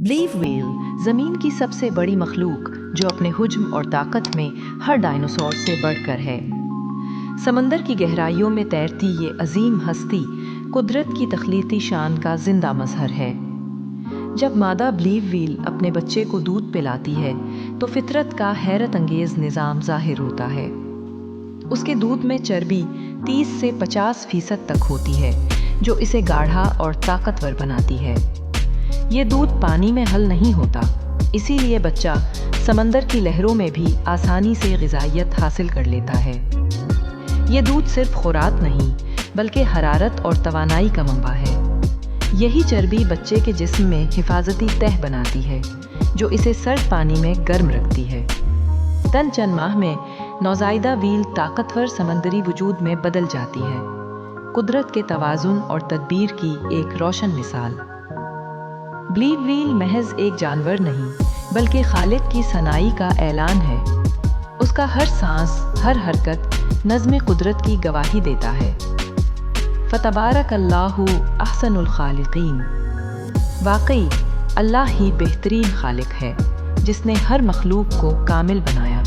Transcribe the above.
ब्लीव whale ज़मीन की सबसे बड़ी मखलूक जो अपने हुज्म और ताकत में हर डायनासोर से बढ़कर है। समंदर की गहराइयों में तैरती ये अजीम हस्ती कुदरत की तख्लीकी शान का जिंदा मजहर है। जब मादा ब्लीव व्हेल अपने बच्चे को दूध पिलाती है तो फितरत का हैरत अंगेज निज़ाम जाहिर होता है। उसके दूध में चर्बी 30 से 50% तक होती है जो इसे गाढ़ा और ताकतवर बनाती है। ये दूध पानी में हल नहीं होता, इसीलिए बच्चा समंदर की लहरों में भी आसानी से ग़िज़ाइयत हासिल कर लेता है। ये दूध सिर्फ खुराक नहीं बल्कि हरारत और तवानाई का मंबा है। यही चर्बी बच्चे के जिस्म में हिफाजती तह बनाती है जो इसे सर्द पानी में गर्म रखती है। चंद माह में नौज़ायदा व्हील ताकतवर समंदरी वजूद में बदल जाती है। कुदरत के तवाज़ुन और तदबीर की एक रोशन मिसाल। ब्लीव व्हेल महज एक जानवर नहीं बल्कि खालिक की सनाई का ऐलान है। उसका हर सांस, हर हरकत नज़्म कुदरत की गवाही देता है। फ़तबारकल्लाहु अहसनुल खालिकीन। वाकई अल्लाह ही बेहतरीन खालिक है जिसने हर मखलूक को कामिल बनाया।